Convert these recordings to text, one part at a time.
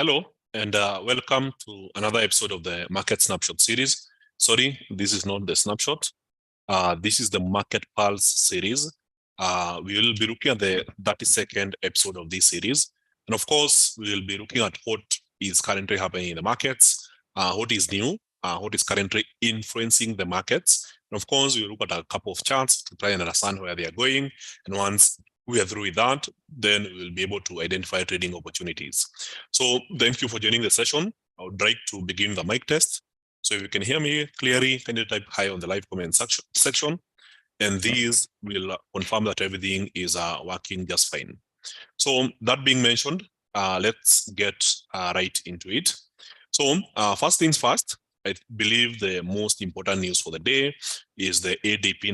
Hello, and welcome to another episode of the Market Snapshot series. Sorry, this is not the snapshot. This is the Market Pulse series. We will be looking at the 32nd episode of this series. And of course, we will be looking at what is currently happening in the markets, what is new, what is currently influencing the markets. And of course, we'll look at a couple of charts to try and understand where they are going. And once we are through with that, then we'll be able to identify trading opportunities. So thank you for joining the session. I would like to begin the mic test. So if you can hear me clearly, can you type hi on the live comment section? And these will confirm that everything is working just fine. So that being mentioned, let's get right into it. So first things first, I believe the most important news for the day is the ADP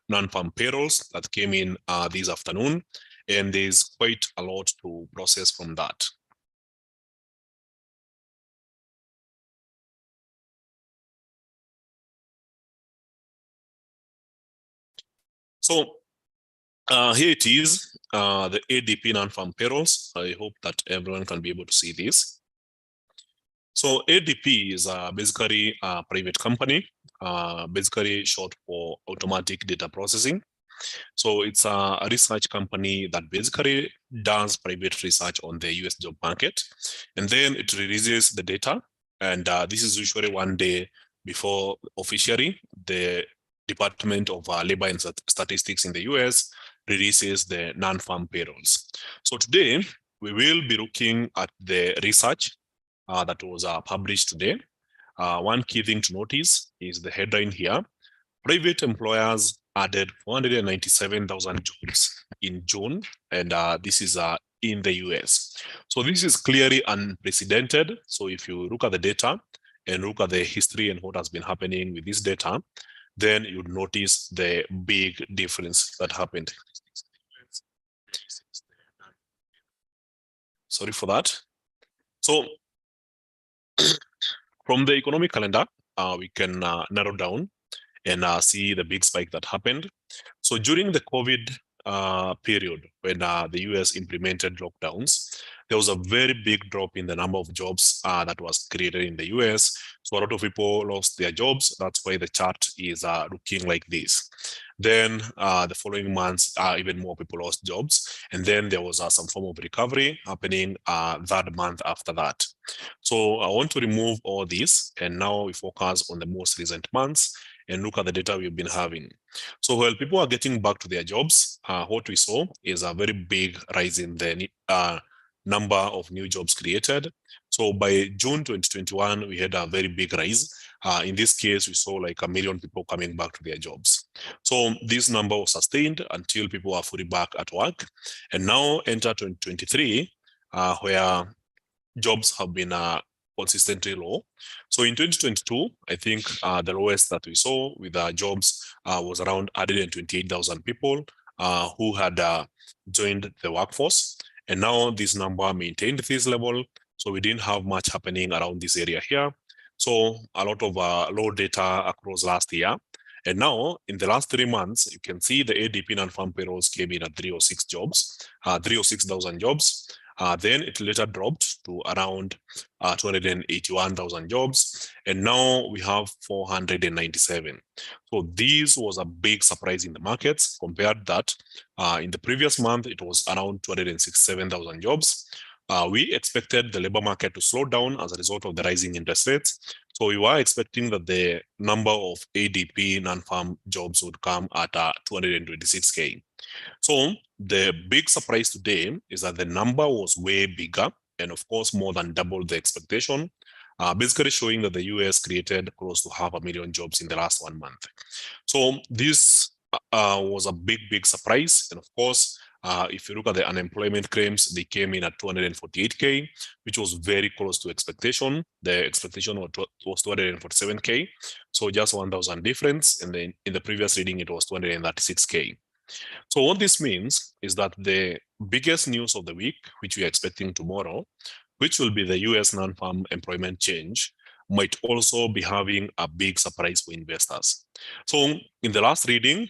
non-farm payrolls that came in this afternoon. And there's quite a lot to process from that. So here it is, the ADP non-farm payrolls. I hope that everyone can be able to see this. So ADP is basically a private company, basically short for automatic data processing. So it's a research company that basically does private research on the US job market. And then it releases the data. And this is usually one day before officially the Department of Labor and Statistics in the US releases the non-farm payrolls. So today, we will be looking at the research that was published today. One key thing to notice is the headline here. Private employers added 497,000 jobs in June, and this is in the US. So this is clearly unprecedented. So if you look at the data and look at the history and what has been happening with this data, then you'd notice the big difference that happened. Sorry for that. So from the economic calendar, we can narrow down and see the big spike that happened. So during the COVID period, when the US implemented lockdowns, there was a very big drop in the number of jobs that was created in the US. So a lot of people lost their jobs. That's why the chart is looking like this. Then the following months, even more people lost jobs. And then there was some form of recovery happening that month after that. So I want to remove all this. And now we focus on the most recent months and look at the data we've been having. So while people are getting back to their jobs, what we saw is a very big rise in the number of new jobs created. So by June 2021, we had a very big rise. In this case, we saw like 1 million people coming back to their jobs. So this number was sustained until people are fully back at work. And now enter 2023, where jobs have been consistently low. So in 2022, I think the lowest that we saw with jobs was around 128,000 people who had joined the workforce. And now this number maintained this level. So we didn't have much happening around this area here. So a lot of low data across last year. And now in the last 3 months, you can see the ADP non-farm payrolls came in at 306,000 jobs. Then it later dropped to around 281,000 jobs. And now we have 497. So this was a big surprise in the markets. Compared that, in the previous month, it was around 267,000 jobs. We expected the labor market to slow down as a result of the rising interest rates. So we were expecting that the number of ADP non-farm jobs would come at 226K. So the big surprise today is that the number was way bigger and of course more than double the expectation, basically showing that the US created close to 500,000 jobs in the last 1 month. So this was a big surprise. And of course, if you look at the unemployment claims, they came in at 248K, which was very close to expectation. The expectation was 247K. So just 1,000 difference. And then in the previous reading, it was 236K. So what this means is that the biggest news of the week, which we are expecting tomorrow, which will be the US non-farm employment change, might also be having a big surprise for investors. So in the last reading,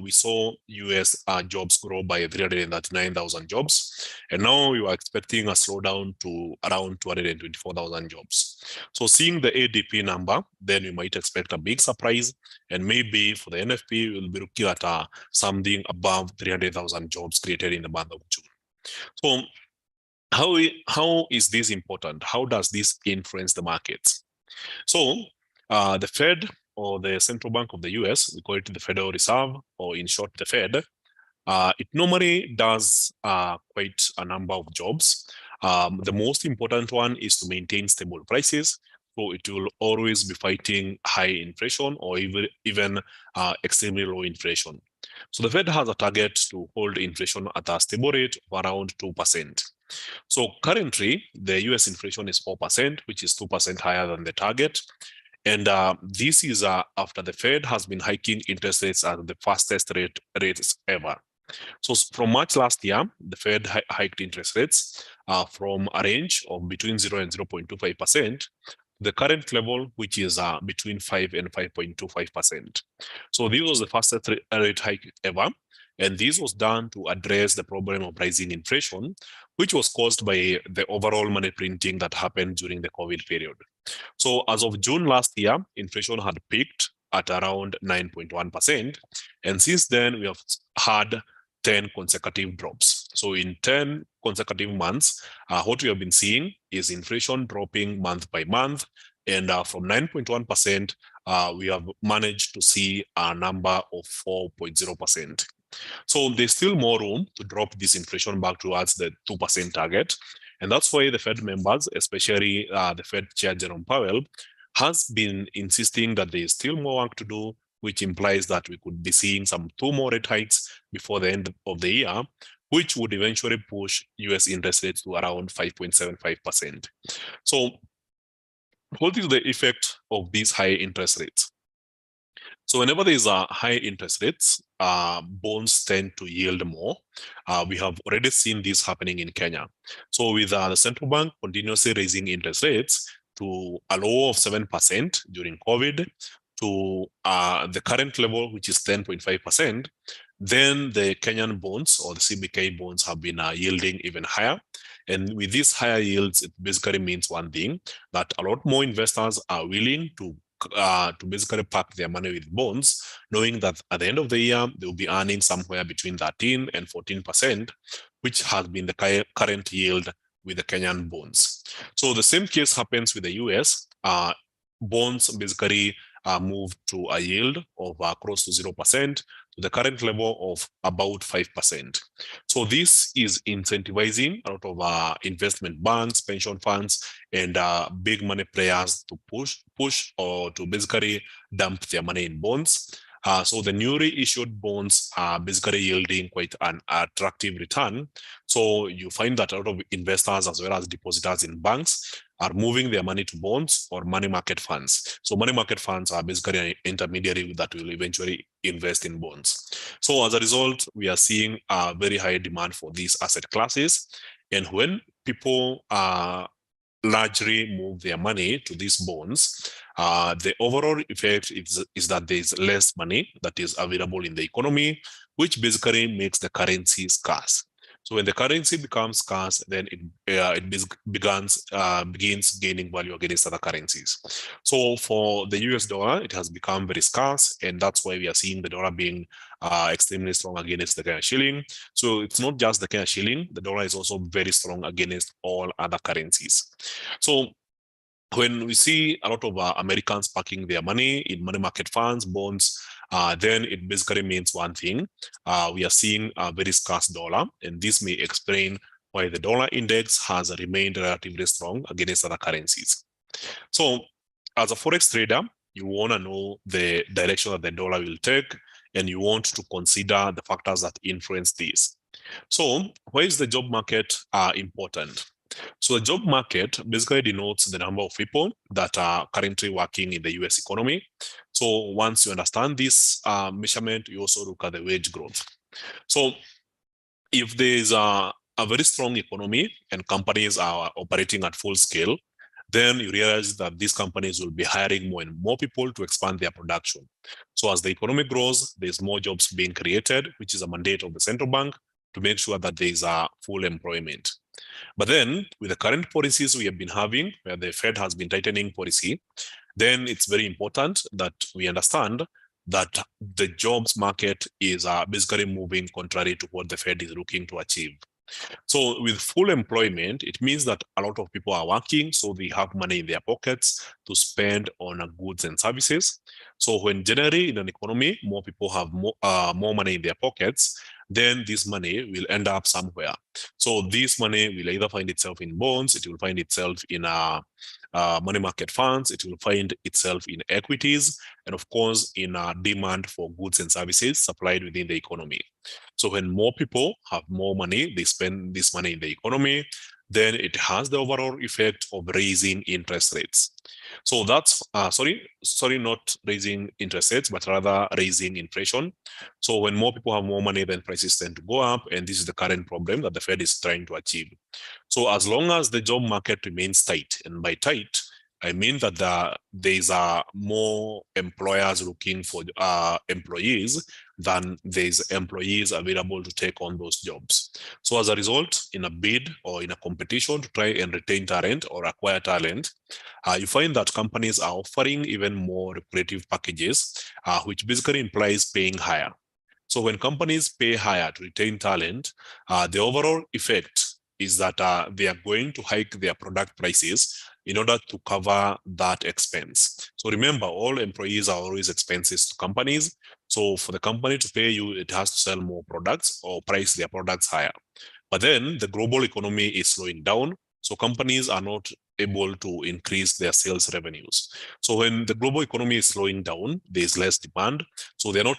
we saw US jobs grow by 339,000 jobs, and now you are expecting a slowdown to around 224,000 jobs. So seeing the ADP number, then you might expect a big surprise, and maybe for the NFP, we'll be looking at something above 300,000 jobs created in the month of June. So how is this important? How does this influence the markets? So the Fed, or the central bank of the US, we call it the Federal Reserve, or in short, the Fed, it normally does quite a number of jobs. The most important one is to maintain stable prices. So it will always be fighting high inflation, or even extremely low inflation. So the Fed has a target to hold inflation at a stable rate of around 2%. So currently, the US inflation is 4%, which is 2% higher than the target. And this is after the Fed has been hiking interest rates at the fastest rates ever. So from March last year, the Fed hiked interest rates from a range of between 0 and 0.25%, the current level, which is between 5 and 5.25%. So this was the fastest rate hike ever. And this was done to address the problem of rising inflation, which was caused by the overall money printing that happened during the COVID period. So as of June last year, inflation had peaked at around 9.1%. And since then, we have had 10 consecutive drops. So in 10 consecutive months, what we have been seeing is inflation dropping month by month. And from 9.1%, we have managed to see a number of 4.0%. So there's still more room to drop this inflation back towards the 2% target. And that's why the Fed members, especially the Fed Chair Jerome Powell, has been insisting that there is still more work to do, which implies that we could be seeing some 2 more rate hikes before the end of the year, which would eventually push US interest rates to around 5.75%. So what is the effect of these high interest rates? So whenever there is a high interest rates, bonds tend to yield more. We have already seen this happening in Kenya. So with the central bank continuously raising interest rates to a low of 7% during COVID to the current level, which is 10.5%, then the Kenyan bonds, or the CBK bonds, have been yielding even higher. And with these higher yields, it basically means one thing, that a lot more investors are willing to basically park their money with bonds, knowing that at the end of the year, they will be earning somewhere between 13 and 14%, which has been the current yield with the Kenyan bonds. So the same case happens with the US. Bonds basically moved to a yield of close to 0%, to the current level of about 5%. So this is incentivizing a lot of investment banks, pension funds, and big money players to push or to basically dump their money in bonds. So the newly issued bonds are basically yielding quite an attractive return. So you find that a lot of investors, as well as depositors in banks, are moving their money to bonds or money market funds. So money market funds are basically an intermediary that will eventually invest in bonds. So as a result, we are seeing a very high demand for these asset classes. And when people largely move their money to these bonds, the overall effect is that there is less money that is available in the economy, which basically makes the currency scarce. So when the currency becomes scarce, then it begins gaining value against other currencies. So for the US dollar, it has become very scarce, and that's why we are seeing the dollar being extremely strong against the Kenya shilling. So it's not just the Kenya shilling, the dollar is also very strong against all other currencies. So when we see a lot of Americans parking their money in money market funds, bonds, then it basically means one thing. We are seeing a very scarce dollar, and this may explain why the dollar index has remained relatively strong against other currencies. So as a Forex trader, you want to know the direction that the dollar will take, and you want to consider the factors that influence this. So why is the job market important? So the job market basically denotes the number of people that are currently working in the US economy. So once you understand this measurement, you also look at the wage growth. So if there is a very strong economy and companies are operating at full scale, then you realize that these companies will be hiring more and more people to expand their production. So as the economy grows, there's more jobs being created, which is a mandate of the central bank to make sure that there is a full employment. But then with the current policies we have been having, where the Fed has been tightening policy, then it's very important that we understand that the jobs market is basically moving contrary to what the Fed is looking to achieve. So with full employment, it means that a lot of people are working, so they have money in their pockets to spend on goods and services. So when generally in an economy, more people have more money in their pockets, then this money will end up somewhere. So this money will either find itself in bonds, it will find itself in money market funds, it will find itself in equities, and of course in demand for goods and services supplied within the economy. So when more people have more money, they spend this money in the economy, then it has the overall effect of raising interest rates. So that's, not raising interest rates, but rather raising inflation. So when more people have more money, then prices tend to go up. And this is the current problem that the Fed is trying to achieve. So as long as the job market remains tight, and by tight, I mean that there's more employers looking for employees than there's employees available to take on those jobs. So as a result, in a bid or in a competition to try and retain talent or acquire talent, you find that companies are offering even more lucrative packages, which basically implies paying higher. So when companies pay higher to retain talent, the overall effect is that they are going to hike their product prices in order to cover that expense. So remember, all employees are always expenses to companies. So for the company to pay you, it has to sell more products or price their products higher. But then the global economy is slowing down, so companies are not able to increase their sales revenues. So when the global economy is slowing down, there's less demand. So they're not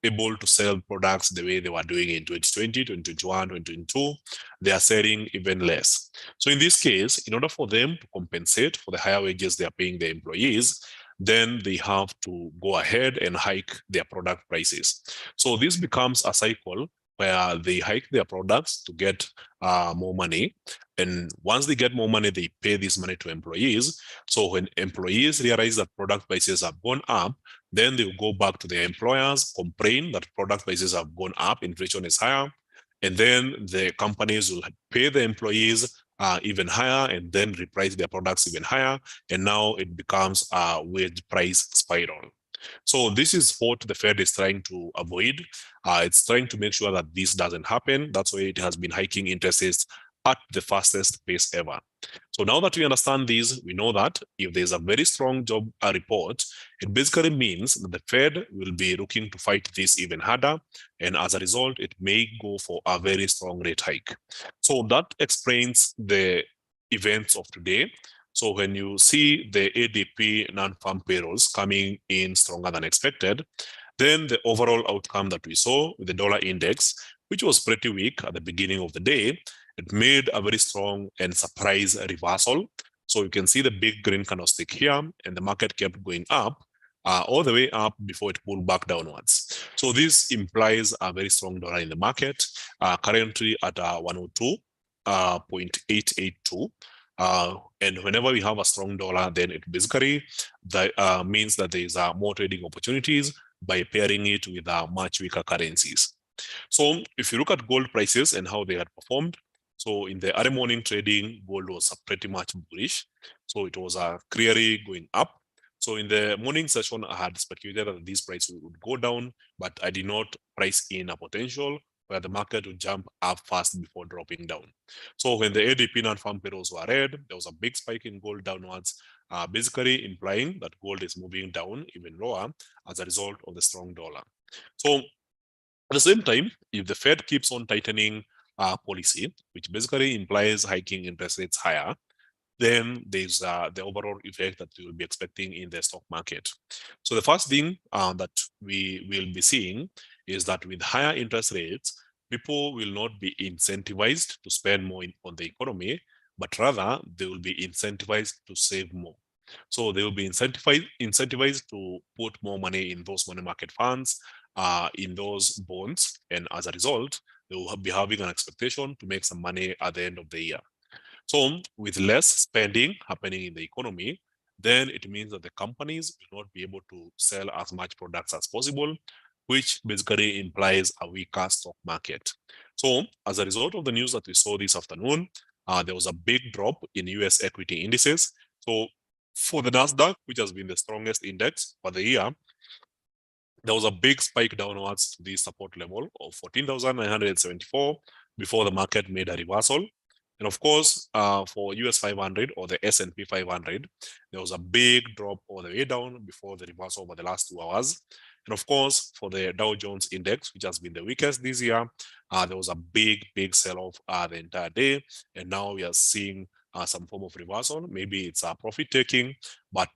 able to sell products the way they were doing in 2020, 2021, 2022. They are selling even less. So in this case, in order for them to compensate for the higher wages they are paying their employees, then they have to go ahead and hike their product prices. So this becomes a cycle where they hike their products to get more money. And once they get more money, they pay this money to employees. So when employees realize that product prices have gone up, then they'll go back to their employers, complain that product prices have gone up, inflation is higher, and then the companies will pay the employees even higher and then reprice their products even higher. And now it becomes a wage price spiral. So this is what the Fed is trying to avoid. It's trying to make sure that this doesn't happen. That's why it has been hiking interest rates at the fastest pace ever. So now that we understand this, we know that if there's a very strong job report, it basically means that the Fed will be looking to fight this even harder. And as a result, it may go for a very strong rate hike. So that explains the events of today. So when you see the ADP non-farm payrolls coming in stronger than expected, then the overall outcome that we saw with the dollar index, which was pretty weak at the beginning of the day, it made a very strong and surprise reversal. So you can see the big green candlestick here, and the market kept going up all the way up before it pulled back downwards. So this implies a very strong dollar in the market, currently at 102.882. And whenever we have a strong dollar, then it basically means that there is more trading opportunities by pairing it with much weaker currencies. So if you look at gold prices and how they had performed, so in the early morning trading, gold was pretty much bullish. So it was clearly going up. So in the morning session, I had speculated that this price would go down, but I did not price in a potential where the market would jump up fast before dropping down. So when the ADP non-farm payrolls were red, there was a big spike in gold downwards, basically implying that gold is moving down even lower as a result of the strong dollar. So at the same time, if the Fed keeps on tightening policy, which basically implies hiking interest rates higher, then there's the overall effect that we will be expecting in the stock market. So the first thing that we will be seeing is that with higher interest rates, people will not be incentivized to spend more on the economy, but rather they will be incentivized to save more. So they will be incentivized to put more money in those money market funds, in those bonds, and as a result, they will be having an expectation to make some money at the end of the year. So with less spending happening in the economy, then it means that the companies will not be able to sell as much products as possible, which basically implies a weaker stock market. So as a result of the news that we saw this afternoon, there was a big drop in US equity indices. So for the Nasdaq, which has been the strongest index for the year, there was a big spike downwards to the support level of 14,974 before the market made a reversal. And of course, for US 500 or the S&P 500, there was a big drop all the way down before the reversal over the last 2 hours. And of course, for the Dow Jones index, which has been the weakest this year, there was a big sell-off the entire day. And now we are seeing some form of reversal. Maybe it's a profit taking, but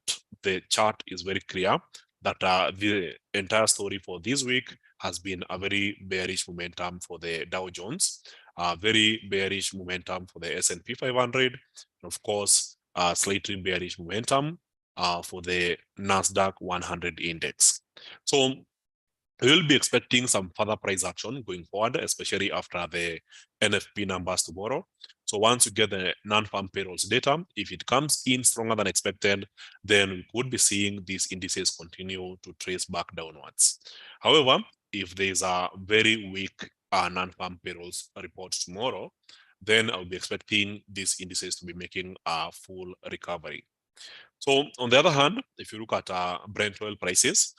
the chart is very clear that the entire story for this week has been a very bearish momentum for the Dow Jones, very bearish momentum for the S&P 500, and of course, slightly bearish momentum for the Nasdaq 100 index. So we will be expecting some further price action going forward, especially after the NFP numbers tomorrow. So once you get the non-farm payrolls data, if it comes in stronger than expected, then we could be seeing these indices continue to trace back downwards. However, if there's a very weak non-farm payrolls report tomorrow, then I'll be expecting these indices to be making a full recovery. So on the other hand, if you look at Brent oil prices,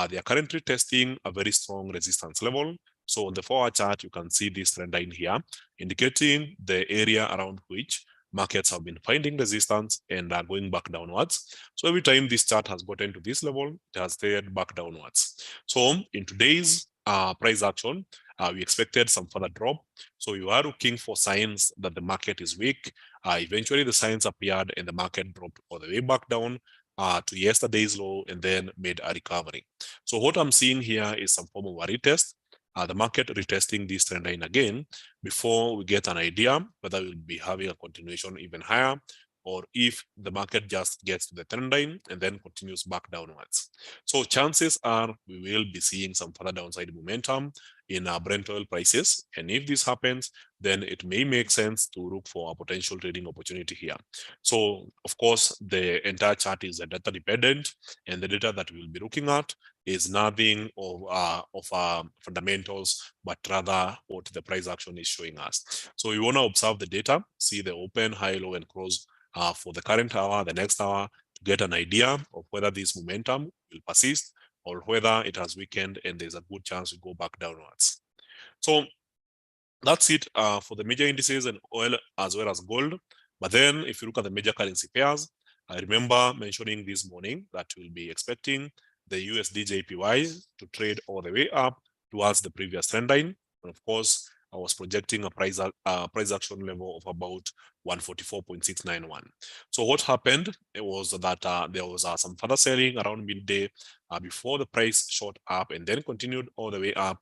they are currently testing a very strong resistance level. So on the 4-hour chart, you can see this trend line here, indicating the area around which markets have been finding resistance and are going back downwards. So every time this chart has gotten to this level, it has stayed back downwards. So in today's price action, we expected some further drop. So you are looking for signs that the market is weak. Eventually, the signs appeared and the market dropped all the way back down to yesterday's low and then made a recovery. So what I'm seeing here is some form of a retest. The market retesting this trend line again before we get an idea whether we'll be having a continuation even higher, or if the market just gets to the trend line and then continues back downwards. So chances are we will be seeing some further downside momentum in Brent oil prices. And if this happens, then it may make sense to look for a potential trading opportunity here. So of course, the entire chart is data dependent, and the data that we'll be looking at is nothing of fundamentals, but rather what the price action is showing us. So we want to observe the data, see the open, high, low, and close for the current hour, the next hour, to get an idea of whether this momentum will persist or whether it has weakened and there's a good chance to go back downwards. So that's it for the major indices and oil as well as gold. But then if you look at the major currency pairs, I remember mentioning this morning that we'll be expecting the USD JPY to trade all the way up towards the previous trend line. And of course, I was projecting a price action level of about 144.691. So what happened was that there was some further selling around midday before the price shot up and then continued all the way up.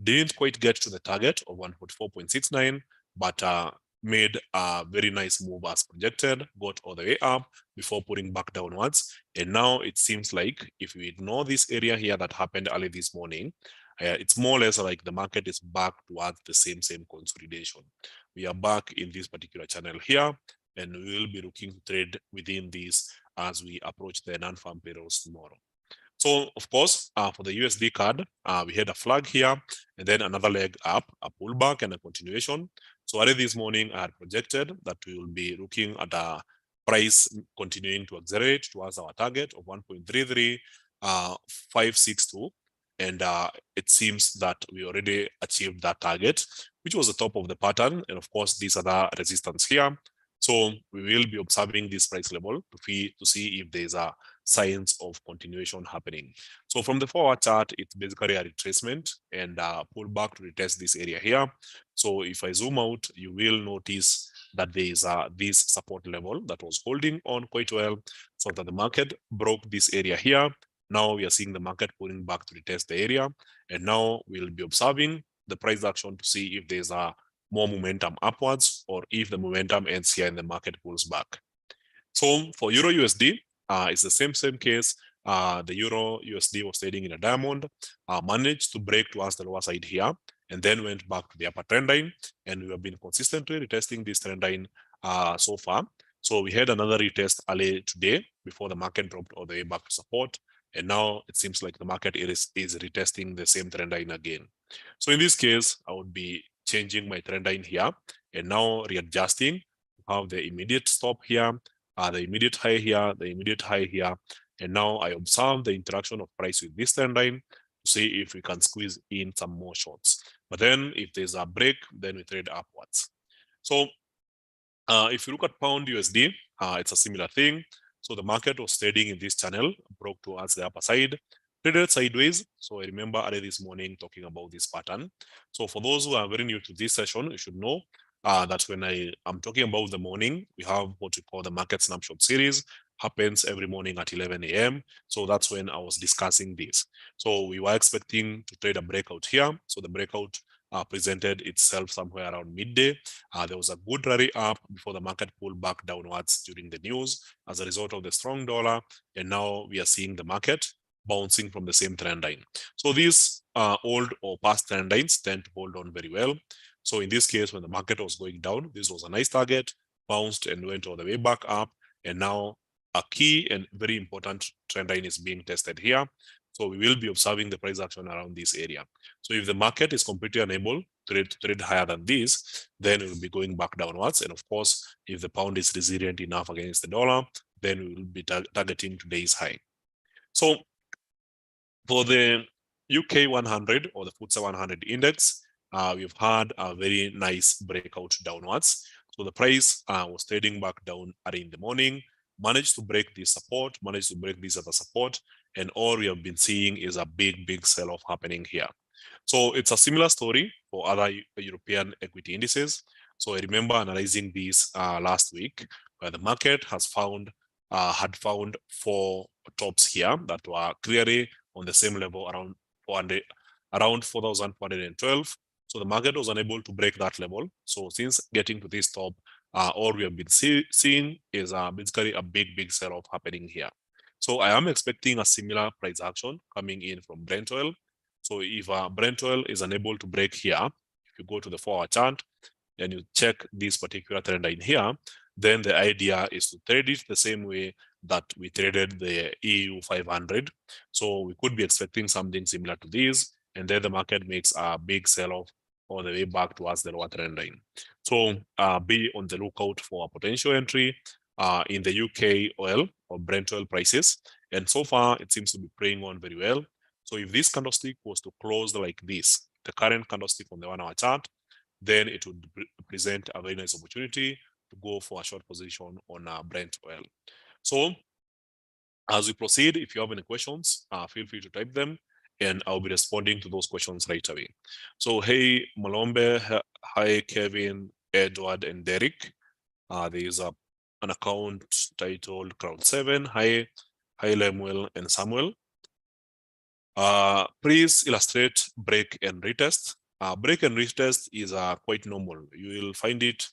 Didn't quite get to the target of 144.69, but made a very nice move as projected, got all the way up before putting back downwards. And now it seems like if we ignore this area here that happened early this morning, it's more or less like the market is back towards the same consolidation. We are back in this particular channel here, and we will be looking to trade within this as we approach the non-farm payrolls tomorrow. So of course, for the USD card, we had a flag here and then another leg up, a pullback and a continuation. So early this morning, I had projected that we will be looking at a price continuing to accelerate towards our target of 1.33562. And it seems that we already achieved that target, which was the top of the pattern. And of course, these are the resistance here. So we will be observing this price level to see if there's a signs of continuation happening. So from the 4-hour chart, it's basically a retracement and pull back to retest this area here. So if I zoom out, you will notice that there is this support level that was holding on quite well, so that the market broke this area here. Now we are seeing the market pulling back to retest the area, and now we'll be observing the price action to see if there's a more momentum upwards or if the momentum ends here and the market pulls back. So for Euro USD, it's the same case. The Euro USD was trading in a diamond, managed to break towards the lower side here, and then went back to the upper trend line. And we have been consistently retesting this trend line so far. So we had another retest early today before the market dropped all the way back to support. And now it seems like the market is retesting the same trend line again. So in this case, I would be changing my trend line here and now readjusting. Have the immediate stop here, the immediate high here, the immediate high here. And now I observe the interaction of price with this trend line to see if we can squeeze in some more shorts. But then if there's a break, then we trade upwards. So if you look at pound USD, it's a similar thing. So the market was trading in this channel, broke towards the upper side, traded sideways. So I remember early this morning talking about this pattern. So for those who are very new to this session, you should know that when I am talking about the morning, we have what we call the market snapshot series, happens every morning at 11 a.m. So that's when I was discussing this. So we were expecting to trade a breakout here. So the breakout presented itself somewhere around midday. There was a good rally up before the market pulled back downwards during the news as a result of the strong dollar. And now we are seeing the market bouncing from the same trend line. So these old or past trend lines tend to hold on very well. So in this case, when the market was going down, this was a nice target, bounced and went all the way back up. And now a key and very important trend line is being tested here. So we will be observing the price action around this area. So if the market is completely unable to trade higher than this, then we will be going back downwards. And of course, if the pound is resilient enough against the dollar, then we will be targeting today's high. So for the UK 100 or the FTSE 100 index, we've had a very nice breakout downwards. So the price was trading back down early in the morning, managed to break this support, managed to break this other support, and all we have been seeing is a big sell-off happening here. So it's a similar story for other European equity indices. So I remember analyzing this last week, where the market has had found 4 tops here that were clearly on the same level around 4,412. So the market was unable to break that level. So since getting to this top, all we have been seeing is basically a big sell-off happening here. So I am expecting a similar price action coming in from Brent oil. So if Brent oil is unable to break here, if you go to the 4-hour chart and you check this particular trend line here, then the idea is to trade it the same way that we traded the EU 500. So we could be expecting something similar to this, and then the market makes a big sell-off all the way back towards the lower trend line. So be on the lookout for a potential entry in the UK oil or Brent oil prices. And so far, it seems to be playing on very well. So if this candlestick was to close like this, the current candlestick on the 1-hour chart, then it would present a very nice opportunity to go for a short position on Brent oil. So as we proceed, if you have any questions, feel free to type them and I'll be responding to those questions right away. So, hey, Malombe, hi, Kevin, Edward, and Derek. There is an account titled Crowd7. Hi, Lemuel and Samuel. Please illustrate break and retest. Break and retest is quite normal. You will find it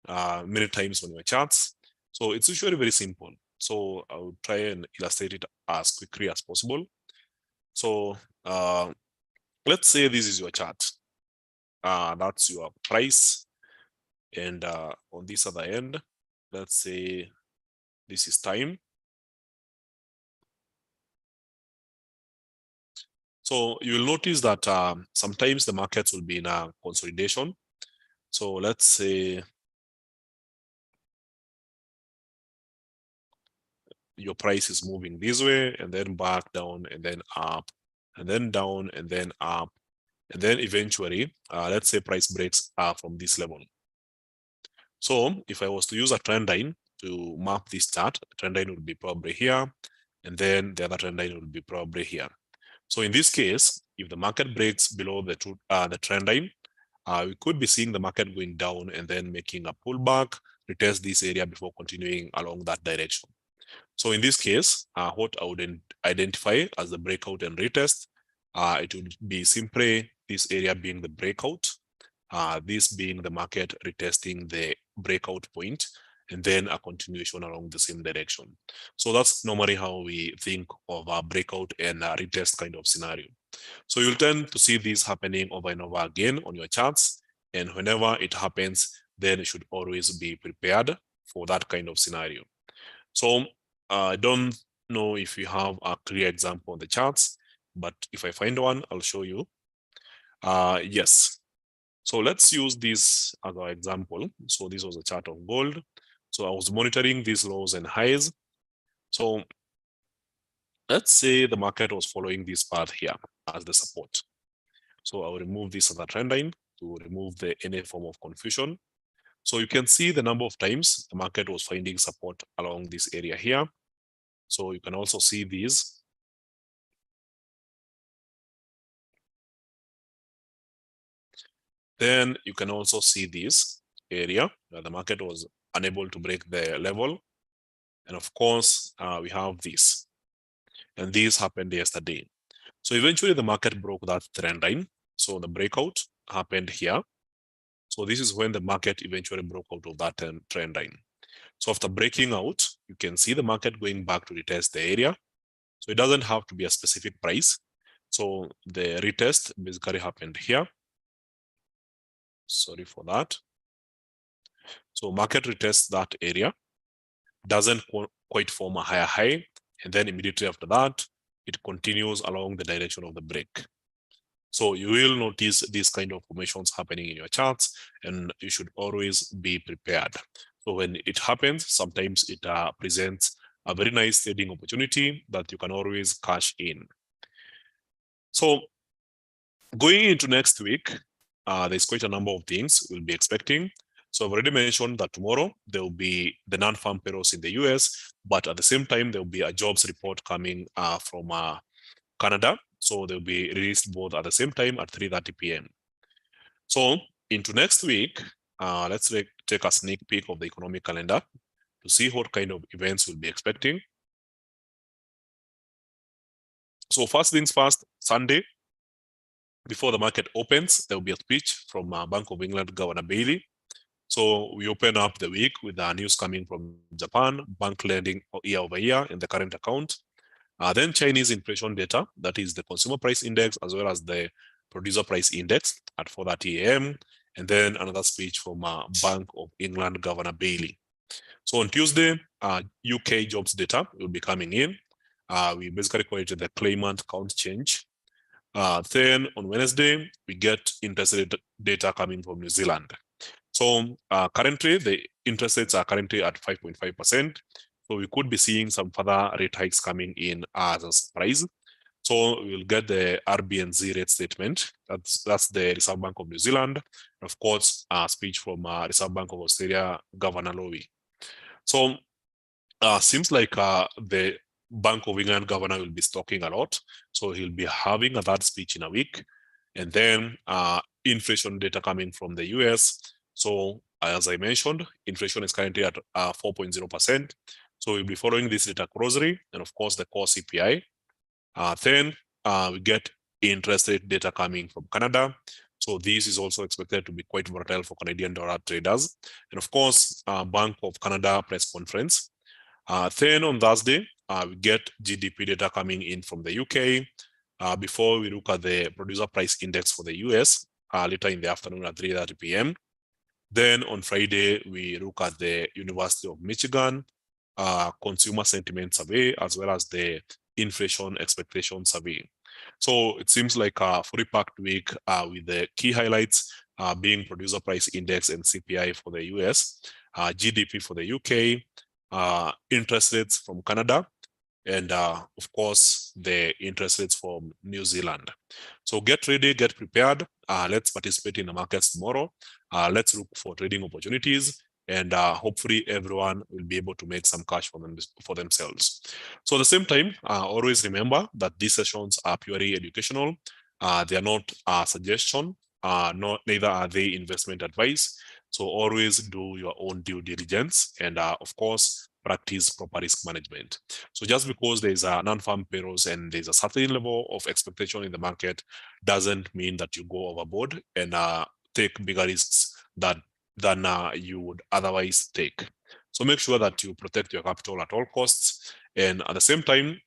many times on your charts. So it's usually very simple. So I'll try and illustrate it as quickly as possible. So let's say this is your chart. That's your price. And on this other end, let's say this is time. So you will notice that sometimes the markets will be in a consolidation. So let's say your price is moving this way and then back down and then up and then down and then up. And then eventually, let's say price breaks from this level. So if I was to use a trend line to map this chart, the trend line would be probably here. And then the other trend line would be probably here. So in this case, if the market breaks below the trend line, we could be seeing the market going down and then making a pullback, retest this area before continuing along that direction. So in this case, what I would identify as the breakout and retest, it would be simply this area being the breakout, this being the market retesting the breakout point, and then a continuation along the same direction. So that's normally how we think of a breakout and a retest kind of scenario. So you'll tend to see this happening over and over again on your charts. And whenever it happens, then you should always be prepared for that kind of scenario. So I don't know if you have a clear example on the charts, but if I find one, I'll show you. Yes. So let's use this as our example. So this was a chart of gold. So I was monitoring these lows and highs. So let's say the market was following this path here as the support. So I'll remove this as a trend line to remove any form of confusion. So you can see the number of times the market was finding support along this area here. So you can also see these. Then you can also see this area where the market was unable to break the level. And of course, we have this. And this happened yesterday. So eventually the market broke that trend line. So the breakout happened here. So this is when the market eventually broke out of that trend line. So after breaking out, you can see the market going back to retest the area. So it doesn't have to be a specific price. So the retest basically happened here. Sorry for that. So market retests that area, doesn't quite form a higher high, and then immediately after that, it continues along the direction of the break. So you will notice these kind of formations happening in your charts, and you should always be prepared. So when it happens, sometimes it presents a very nice trading opportunity that you can always cash in. So going into next week, there's quite a number of things we'll be expecting. So I've already mentioned that tomorrow there will be the non-farm payrolls in the US, but at the same time, there will be a jobs report coming from Canada. So they'll be released both at the same time at 3:30 p.m. So into next week, let's take a sneak peek of the economic calendar to see what kind of events we'll be expecting. So first things first, Sunday, before the market opens, there will be a speech from Bank of England Governor Bailey. So we open up the week with news coming from Japan, bank lending year over year in the current account. Then Chinese inflation data, that is the consumer price index as well as the producer price index at 4:30 a.m. And then another speech from Bank of England Governor Bailey. So on Tuesday, UK jobs data will be coming in. We basically call it the claimant count change. Then on Wednesday, we get interest rate data coming from New Zealand. So currently, the interest rates are currently at 5.5%. So we could be seeing some further rate hikes coming in as a surprise. So we'll get the RBNZ rate statement. That's the Reserve Bank of New Zealand. And of course, a speech from Reserve Bank of Australia, Governor Lowy. So seems like the Bank of England governor will be talking a lot. So he'll be having a third speech in a week. And then inflation data coming from the US. So as I mentioned, inflation is currently at 4.0%. So we'll be following this data closely, and of course the core CPI. Then we get interest rate data coming from Canada. So this is also expected to be quite volatile for Canadian dollar traders. And of course, Bank of Canada press conference. Then on Thursday, we get GDP data coming in from the UK. Before we look at the producer price index for the US later in the afternoon at 3:30 p.m. Then on Friday, we look at the University of Michigan consumer sentiment survey, as well as the inflation expectation survey. So it seems like a fully packed week with the key highlights being producer price index and CPI for the US, GDP for the UK, interest rates from Canada, and of course, the interest rates from New Zealand. So get ready, get prepared. Let's participate in the markets tomorrow. Let's look for trading opportunities, and hopefully everyone will be able to make some cash for themselves. So at the same time, always remember that these sessions are purely educational. They are not a suggestion, neither are they investment advice. So always do your own due diligence, and of course, practice proper risk management. So just because there's a non-farm payrolls and there's a certain level of expectation in the market doesn't mean that you go overboard and take bigger risks than you would otherwise take. So make sure that you protect your capital at all costs. And at the same time,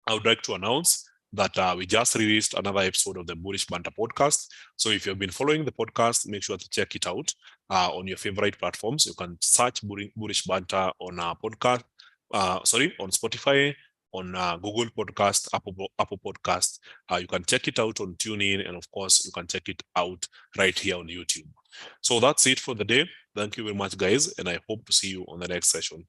I would like to announce that we just released another episode of the Bullish Banter podcast. So if you've been following the podcast, make sure to check it out on your favorite platforms. You can search Bullish Banter on our podcast, on Spotify, on Google Podcast, Apple Podcast. You can check it out on TuneIn, and of course, you can check it out right here on YouTube. So that's it for the day. Thank you very much, guys, and I hope to see you on the next session.